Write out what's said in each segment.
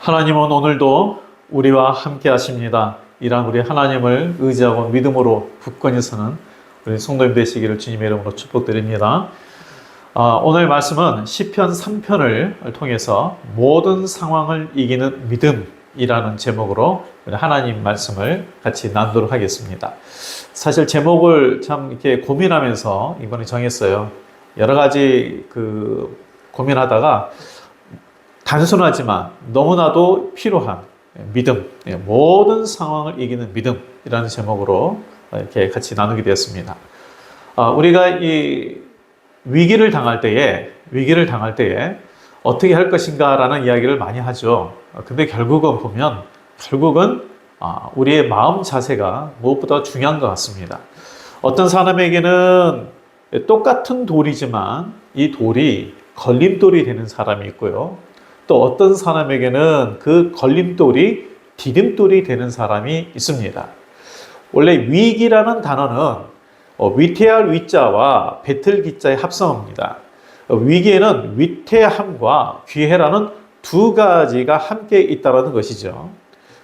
하나님은 오늘도 우리와 함께 하십니다. 이런 우리 하나님을 의지하고 믿음으로 굳건히 서는 우리 성도님 되시기를 주님의 이름으로 축복드립니다. 오늘 말씀은 시편 3편을 통해서 모든 상황을 이기는 믿음이라는 제목으로 하나님 말씀을 같이 나누도록 하겠습니다. 사실 제목을 참 이렇게 고민하면서 이번에 정했어요. 여러 가지 고민하다가 단순하지만 너무나도 필요한 믿음, 모든 상황을 이기는 믿음이라는 제목으로 이렇게 같이 나누게 되었습니다. 우리가 이 위기를 당할 때에 어떻게 할 것인가라는 이야기를 많이 하죠. 근데 결국은 우리의 마음 자세가 무엇보다 중요한 것 같습니다. 어떤 사람에게는 똑같은 돌이지만 이 돌이 걸림돌이 되는 사람이 있고요. 또 어떤 사람에게는 그 걸림돌이 디딤돌이 되는 사람이 있습니다. 원래 위기라는 단어는 위태할 위자와 배틀 기자의 합성어입니다. 위기에는 위태함과 기회라는 두 가지가 함께 있다는 것이죠.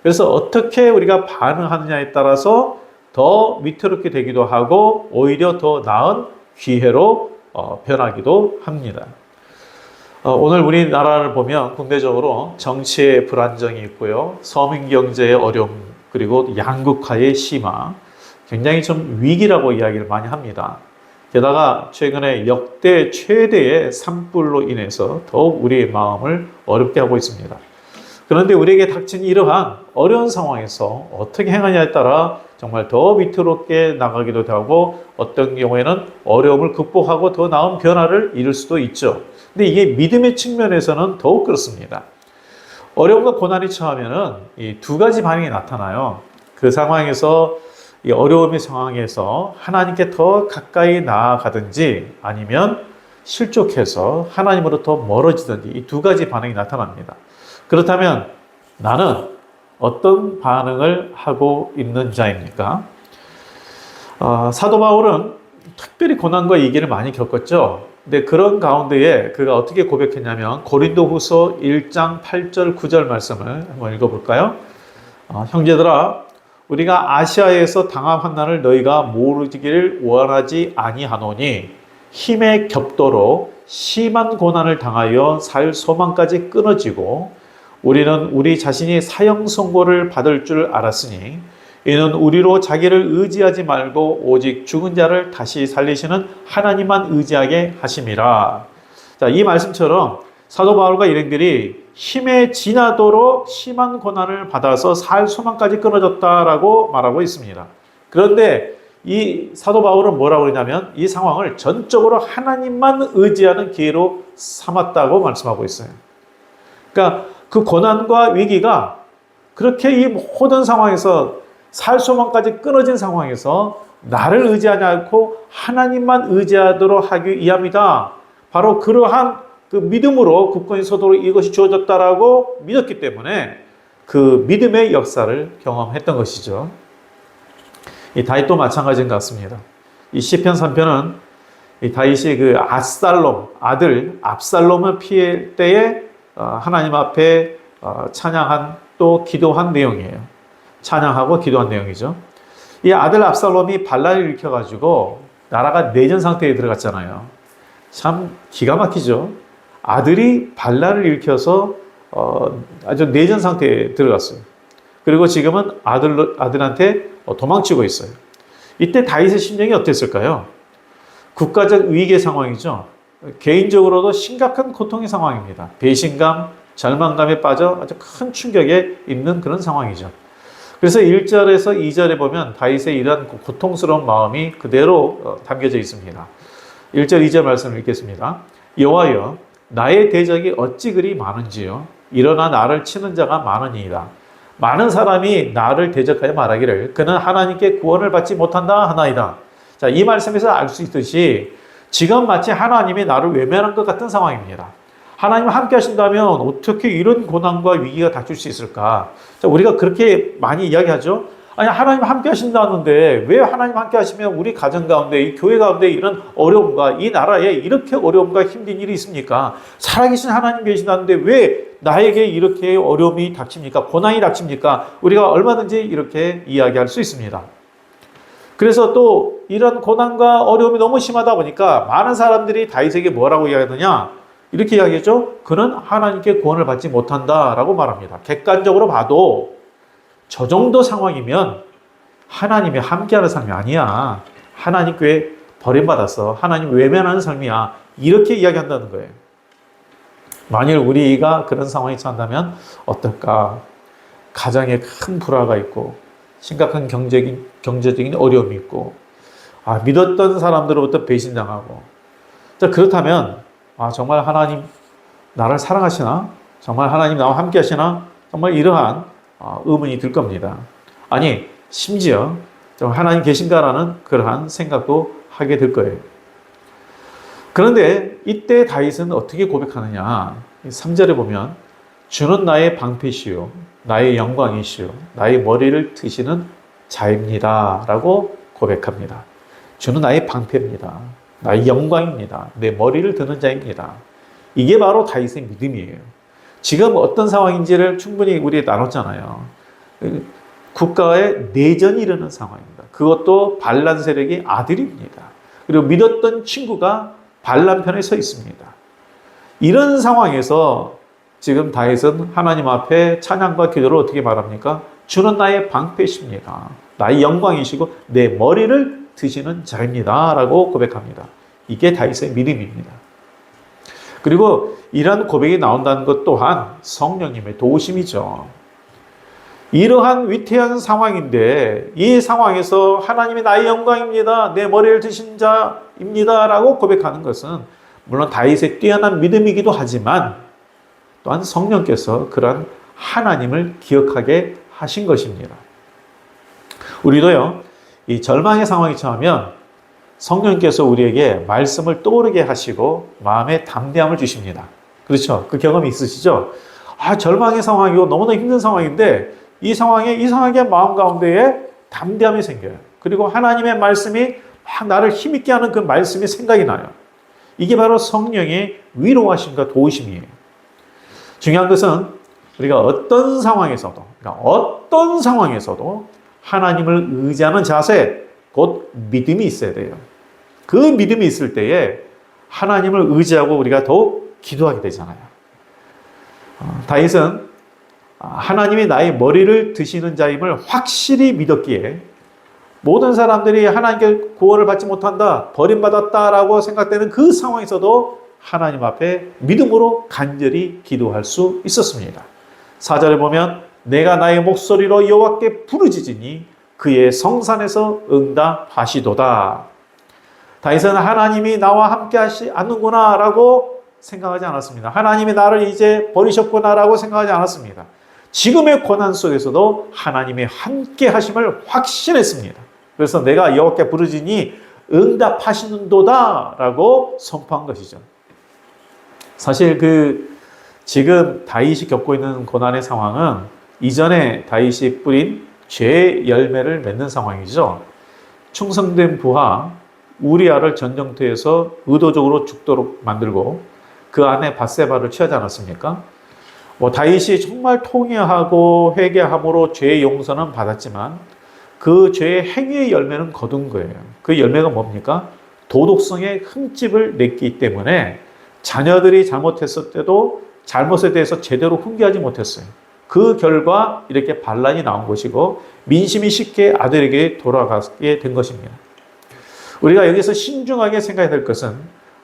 그래서 어떻게 우리가 반응하느냐에 따라서 더 위태롭게 되기도 하고 오히려 더 나은 기회로 변하기도 합니다. 오늘 우리나라를 보면 국내적으로 정치의 불안정이 있고요. 서민 경제의 어려움, 그리고 양극화의 심화, 굉장히 좀 위기라고 이야기를 많이 합니다. 게다가 최근에 역대 최대의 산불로 인해서 더욱 우리의 마음을 어렵게 하고 있습니다. 그런데 우리에게 닥친 이러한 어려운 상황에서 어떻게 행하냐에 따라 정말 더 위태롭게 나가기도 하고 어떤 경우에는 어려움을 극복하고 더 나은 변화를 이룰 수도 있죠. 근데 이게 믿음의 측면에서는 더욱 그렇습니다. 어려움과 고난이 처하면은 이 두 가지 반응이 나타나요. 그 상황에서 이 어려움의 상황에서 하나님께 더 가까이 나아가든지 아니면 실족해서 하나님으로부터 멀어지든지 이 두 가지 반응이 나타납니다. 그렇다면 나는 어떤 반응을 하고 있는 자입니까? 사도 바울은 특별히 고난과 위기를 많이 겪었죠. 근데 그런 가운데에 그가 어떻게 고백했냐면 고린도후서 1장 8절 9절 말씀을 한번 읽어볼까요? 형제들아 우리가 아시아에서 당한 환난을 너희가 모르기를 원하지 아니하노니 힘의 겹도로 심한 고난을 당하여 살 소망까지 끊어지고 우리는 우리 자신이 사형 선고를 받을 줄 알았으니 이는 우리로 자기를 의지하지 말고 오직 죽은 자를 다시 살리시는 하나님만 의지하게 하심이라. 자, 이 말씀처럼 사도 바울과 일행들이 힘에 지나도록 심한 고난을 받아서 살 소망까지 끊어졌다라고 말하고 있습니다. 그런데 이 사도 바울은 뭐라고 그러냐면 이 상황을 전적으로 하나님만 의지하는 기회로 삼았다고 말씀하고 있어요. 그러니까 그 고난과 위기가 그렇게 이 모든 상황에서 살 소망까지 끊어진 상황에서 나를 의지하지 않고 하나님만 의지하도록 하기 위함이다. 바로 그러한 그 믿음으로 굳건히 서도록 이것이 주어졌다라고 믿었기 때문에 그 믿음의 역사를 경험했던 것이죠. 이 다윗도 마찬가지인 것 같습니다. 이 시편 3편은 이 다윗이 그 아들 압살롬을 피할 때에 하나님 앞에 찬양한 또 기도한 내용이에요. 찬양하고 기도한 내용이죠. 이 아들 압살롬이 반란을 일으켜가지고 나라가 내전 상태에 들어갔잖아요. 참 기가 막히죠. 아들이 반란을 일으켜서 아주 내전 상태에 들어갔어요. 그리고 지금은 아들한테 도망치고 있어요. 이때 다윗의 심정이 어땠을까요? 국가적 위기의 상황이죠. 개인적으로도 심각한 고통의 상황입니다. 배신감, 절망감에 빠져 아주 큰 충격에 있는 그런 상황이죠. 그래서 1절에서 2절에 보면 다윗의 이러한 고통스러운 마음이 그대로 담겨져 있습니다. 1절, 2절 말씀을 읽겠습니다. 여호와여, 나의 대적이 어찌 그리 많은지요. 일어나 나를 치는 자가 많으니이다. 많은 사람이 나를 대적하여 말하기를 그는 하나님께 구원을 받지 못한다 하나이다. 자, 이 말씀에서 알 수 있듯이 지금 마치 하나님이 나를 외면한 것 같은 상황입니다. 하나님 함께 하신다면 어떻게 이런 고난과 위기가 닥칠 수 있을까? 자, 우리가 그렇게 많이 이야기하죠. 아니, 하나님 함께 하신다는데 왜 하나님 함께 하시면 우리 가정 가운데, 이 교회 가운데 이런 어려움과 이 나라에 이렇게 어려움과 힘든 일이 있습니까? 살아계신 하나님 계신다는데 왜 나에게 이렇게 어려움이 닥칩니까? 고난이 닥칩니까? 우리가 얼마든지 이렇게 이야기할 수 있습니다. 그래서 또 이런 고난과 어려움이 너무 심하다 보니까 많은 사람들이 다윗에게 뭐라고 이야기하느냐? 이렇게 이야기했죠. 그는 하나님께 구원을 받지 못한다라고 말합니다. 객관적으로 봐도 저 정도 상황이면 하나님이 함께하는 삶이 아니야. 하나님께 버림받았어. 하나님 외면하는 삶이야. 이렇게 이야기한다는 거예요. 만일 우리가 그런 상황에 처한다면 어떨까? 가정에 큰 불화가 있고 심각한 경제적인 어려움이 있고 믿었던 사람들로부터 배신당하고 자, 그렇다면 정말 하나님 나를 사랑하시나? 정말 하나님 나와 함께 하시나? 정말 이러한 의문이 들 겁니다. 아니 심지어 하나님 계신가라는 그러한 생각도 하게 될 거예요. 그런데 이때 다윗은 어떻게 고백하느냐? 3절에 보면 주는 나의 방패시요 나의 영광이시요 나의 머리를 드시는 자입니다 라고 고백합니다. 주는 나의 방패입니다. 나의 영광입니다. 내 머리를 드는 자입니다. 이게 바로 다윗의 믿음이에요. 지금 어떤 상황인지를 충분히 우리 나눴잖아요. 국가의 내전이 일어나는 상황입니다. 그것도 반란 세력의 아들입니다. 그리고 믿었던 친구가 반란 편에 서 있습니다. 이런 상황에서 지금 다윗은 하나님 앞에 찬양과 기도를 어떻게 말합니까? 주는 나의 방패십니다. 나의 영광이시고 내 머리를 드시는 자입니다. 라고 고백합니다. 이게 다윗의 믿음입니다. 그리고 이러한 고백이 나온다는 것 또한 성령님의 도우심이죠. 이러한 위태한 상황인데 이 상황에서 하나님이 나의 영광입니다. 내 머리를 드신 자입니다. 라고 고백하는 것은 물론 다윗의 뛰어난 믿음이기도 하지만 또한 성령께서 그런 하나님을 기억하게 하신 것입니다. 우리도요, 이 절망의 상황이 처하면 성령께서 우리에게 말씀을 떠오르게 하시고 마음에 담대함을 주십니다. 그렇죠? 그 경험이 있으시죠? 절망의 상황이고 너무나 힘든 상황인데 이 상황에 이상하게 마음 가운데에 담대함이 생겨요. 그리고 하나님의 말씀이 막 나를 힘있게 하는 그 말씀이 생각이 나요. 이게 바로 성령의 위로하심과 도우심이에요. 중요한 것은 우리가 어떤 상황에서도 하나님을 의지하는 자세, 곧 믿음이 있어야 돼요. 그 믿음이 있을 때에 하나님을 의지하고 우리가 더욱 기도하게 되잖아요. 다윗은 하나님이 나의 머리를 드시는 자임을 확실히 믿었기에 모든 사람들이 하나님께 구원을 받지 못한다, 버림받았다라고 생각되는 그 상황에서도 하나님 앞에 믿음으로 간절히 기도할 수 있었습니다. 4절에 보면 내가 나의 목소리로 여호와께 부르짖으니 그의 성산에서 응답하시도다. 다윗은 하나님이 나와 함께 하시 않는구나 라고 생각하지 않았습니다. 하나님이 나를 이제 버리셨구나 라고 생각하지 않았습니다. 지금의 고난 속에서도 하나님의 함께 하심을 확신했습니다. 그래서 내가 여호와께 부르짖으니 응답하시는도다 라고 선포한 것이죠. 사실 지금 다윗이 겪고 있는 고난의 상황은 이전에 다윗이 뿌린 죄의 열매를 맺는 상황이죠. 충성된 부하 우리아를 전쟁터에서 의도적으로 죽도록 만들고 그 안에 밧세바를 취하지 않았습니까? 다윗이 정말 통회하고 회개함으로 죄의 용서는 받았지만 그 죄의 행위의 열매는 거둔 거예요. 그 열매가 뭡니까? 도덕성의 흠집을 냈기 때문에 자녀들이 잘못했을 때도 잘못에 대해서 제대로 훈계하지 못했어요. 그 결과 이렇게 반란이 나온 것이고 민심이 쉽게 아들에게 돌아가게 된 것입니다. 우리가 여기서 신중하게 생각해야 될 것은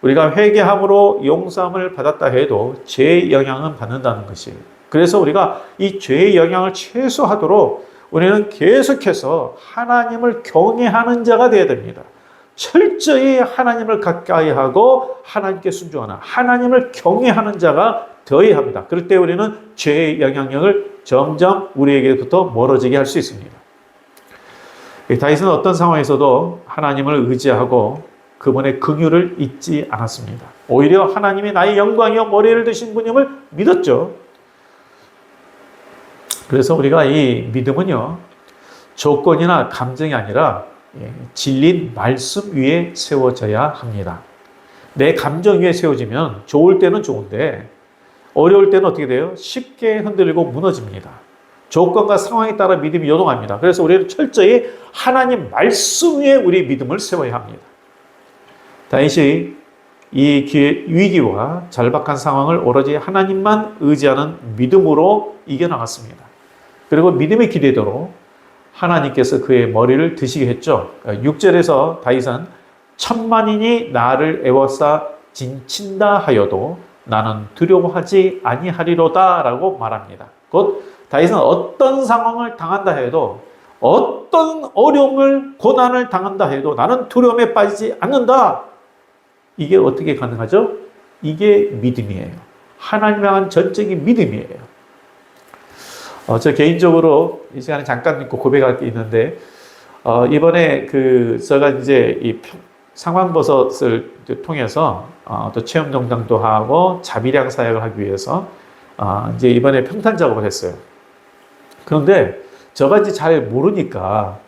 우리가 회개함으로 용서함을 받았다 해도 죄의 영향은 받는다는 것이에요. 그래서 우리가 이 죄의 영향을 최소화하도록 우리는 계속해서 하나님을 경외하는 자가 되어야 됩니다. 철저히 하나님을 가까이 하고 하나님께 순종하는 하나님을 경외하는 자가 되어야 합니다. 그럴 때 우리는 죄의 영향력을 점점 우리에게부터 멀어지게 할 수 있습니다. 다윗은 어떤 상황에서도 하나님을 의지하고 그분의 긍휼을 잊지 않았습니다. 오히려 하나님이 나의 영광이요 머리를 드신 분임을 믿었죠. 그래서 우리가 이 믿음은요, 조건이나 감정이 아니라 진리인 말씀 위에 세워져야 합니다. 내 감정 위에 세워지면 좋을 때는 좋은데 어려울 때는 어떻게 돼요? 쉽게 흔들리고 무너집니다. 조건과 상황에 따라 믿음이 요동합니다. 그래서 우리는 철저히 하나님 말씀 위에 우리 믿음을 세워야 합니다. 다윗이 이 위기와 절박한 상황을 오로지 하나님만 의지하는 믿음으로 이겨나갔습니다. 그리고 믿음의 기대대로 하나님께서 그의 머리를 드시게 했죠. 6절에서 다윗은 천만인이 나를 애워싸 진친다 하여도 나는 두려워하지 아니하리로다 라고 말합니다. 곧 다윗은 어떤 상황을 당한다 해도 어떤 어려움을 고난을 당한다 해도 나는 두려움에 빠지지 않는다. 이게 어떻게 가능하죠? 이게 믿음이에요. 하나님 향한 전적인 믿음이에요. 저 개인적으로 이 시간에 잠깐 고백할 게 있는데, 이번에 제가 이제 이 상황버섯을 통해서 또 체험 농장도 하고 자비량 사역을 하기 위해서 이제 이번에 평탄 작업을 했어요. 그런데 저가 이제 잘 모르니까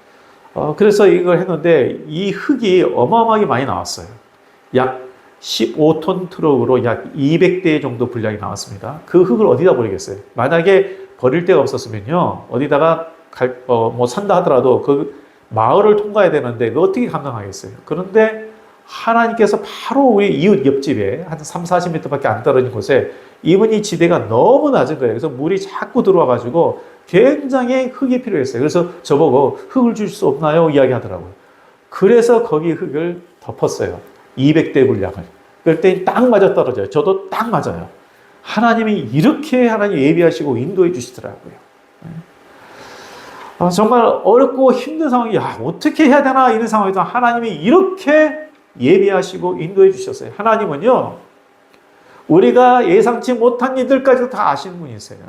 그래서 이걸 했는데 이 흙이 어마어마하게 많이 나왔어요. 약 15톤 트럭으로 약 200대 정도 분량이 나왔습니다. 그 흙을 어디다 버리겠어요? 만약에 버릴 데가 없었으면요, 어디다가 산다 하더라도 그 마을을 통과해야 되는데 그 어떻게 감당하겠어요? 그런데 하나님께서 바로 우리 이웃 옆집에 한 3, 40m밖에 안 떨어진 곳에 이분이 지대가 너무 낮은 거예요. 그래서 물이 자꾸 들어와가지고 굉장히 흙이 필요했어요. 그래서 저보고 흙을 줄 수 없나요? 이야기하더라고요. 그래서 거기 흙을 덮었어요. 200대 분량을. 그럴 때 딱 맞아 떨어져요. 저도 딱 맞아요. 하나님이 이렇게 하나님 예비하시고 인도해 주시더라고요. 정말 어렵고 힘든 상황이 어떻게 해야 되나 이런 상황에서 하나님이 이렇게 예비하시고 인도해 주셨어요. 하나님은요, 우리가 예상치 못한 일들까지도 다 아시는 분이세요.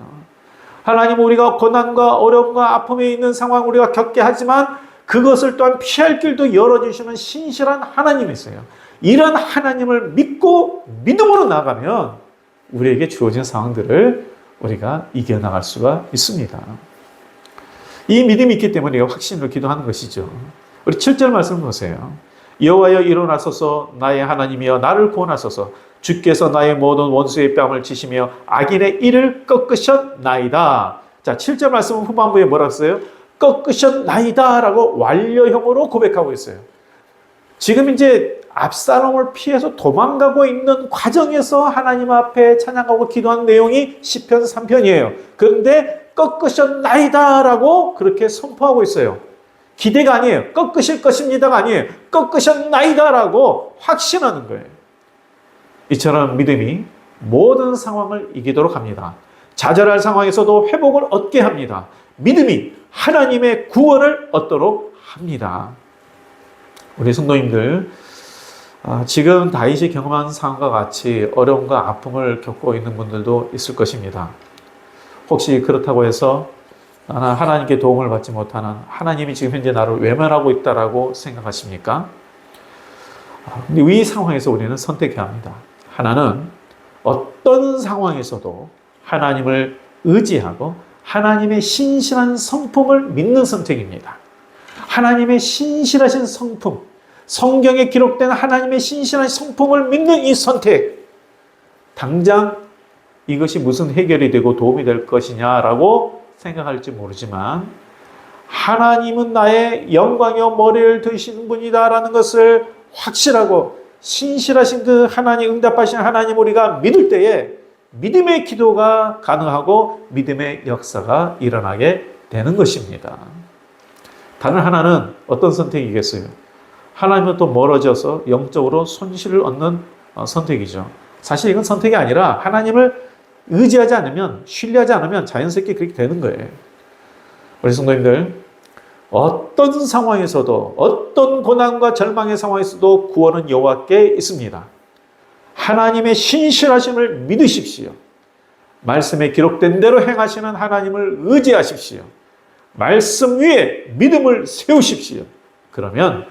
하나님은 우리가 고난과 어려움과 아픔에 있는 상황 우리가 겪게 하지만 그것을 또한 피할 길도 열어주시는 신실한 하나님이세요. 이런 하나님을 믿고 믿음으로 나가면 우리에게 주어진 상황들을 우리가 이겨나갈 수가 있습니다. 이 믿음이 있기 때문에 확신으로 기도하는 것이죠. 우리 7절 말씀 보세요. 여호와여 일어나소서 나의 하나님이여 나를 구원하소서 주께서 나의 모든 원수의 뺨을 치시며 악인의 이를 꺾으셨나이다. 자, 7절 말씀 후반부에 뭐라고 써요? 꺾으셨나이다 라고 완료형으로 고백하고 있어요. 지금 이제 압살롬을 피해서 도망가고 있는 과정에서 하나님 앞에 찬양하고 기도한 내용이 시편 3편이에요. 그런데 꺾으셨나이다 라고 그렇게 선포하고 있어요. 기대가 아니에요. 꺾으실 것입니다가 아니에요. 꺾으셨나이다 라고 확신하는 거예요. 이처럼 믿음이 모든 상황을 이기도록 합니다. 좌절할 상황에서도 회복을 얻게 합니다. 믿음이 하나님의 구원을 얻도록 합니다. 우리 성도님들, 지금 다윗이 경험한 상황과 같이 어려움과 아픔을 겪고 있는 분들도 있을 것입니다. 혹시 그렇다고 해서 나는 하나님께 도움을 받지 못하는, 하나님이 지금 현재 나를 외면하고 있다라고 생각하십니까? 근데 이 상황에서 우리는 선택해야 합니다. 하나는 어떤 상황에서도 하나님을 의지하고 하나님의 신실한 성품을 믿는 선택입니다. 하나님의 신실하신 성품, 성경에 기록된 하나님의 신실한 성품을 믿는 이 선택, 당장 이것이 무슨 해결이 되고 도움이 될 것이냐라고 생각할지 모르지만 하나님은 나의 영광이요 머리를 드시는 분이다라는 것을 확실하고 신실하신 그 하나님, 응답하신 하나님 우리가 믿을 때에 믿음의 기도가 가능하고 믿음의 역사가 일어나게 되는 것입니다. 다른 하나는 어떤 선택이겠어요? 하나님은 또 멀어져서 영적으로 손실을 얻는 선택이죠. 사실 이건 선택이 아니라 하나님을 의지하지 않으면, 신뢰하지 않으면 자연스럽게 그렇게 되는 거예요. 우리 성도님들, 어떤 상황에서도, 어떤 고난과 절망의 상황에서도 구원은 여호와께 있습니다. 하나님의 신실하심을 믿으십시오. 말씀에 기록된 대로 행하시는 하나님을 의지하십시오. 말씀 위에 믿음을 세우십시오. 그러면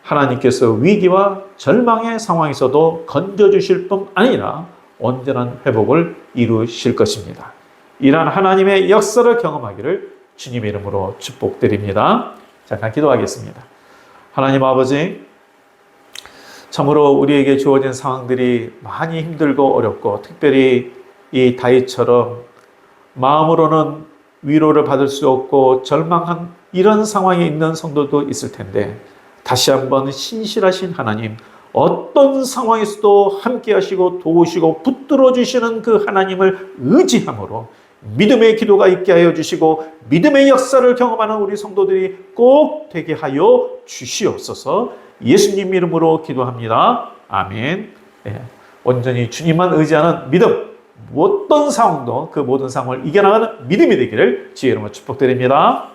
하나님께서 위기와 절망의 상황에서도 건져주실 뿐 아니라 온전한 회복을 이루실 것입니다. 이러한 하나님의 역사를 경험하기를 주님의 이름으로 축복드립니다. 잠깐 기도하겠습니다. 하나님 아버지, 참으로 우리에게 주어진 상황들이 많이 힘들고 어렵고, 특별히 이 다윗처럼 마음으로는 위로를 받을 수 없고 절망한 이런 상황에 있는 성도도 있을 텐데, 다시 한번 신실하신 하나님, 어떤 상황에서도 함께 하시고 도우시고 붙들어 주시는 그 하나님을 의지함으로 믿음의 기도가 있게 하여 주시고 믿음의 역사를 경험하는 우리 성도들이 꼭 되게 하여 주시옵소서. 예수님 이름으로 기도합니다. 아멘. 예, 온전히 주님만 의지하는 믿음, 어떤 상황도 그 모든 상황을 이겨나가는 믿음이 되기를 주의 이름으로 축복드립니다.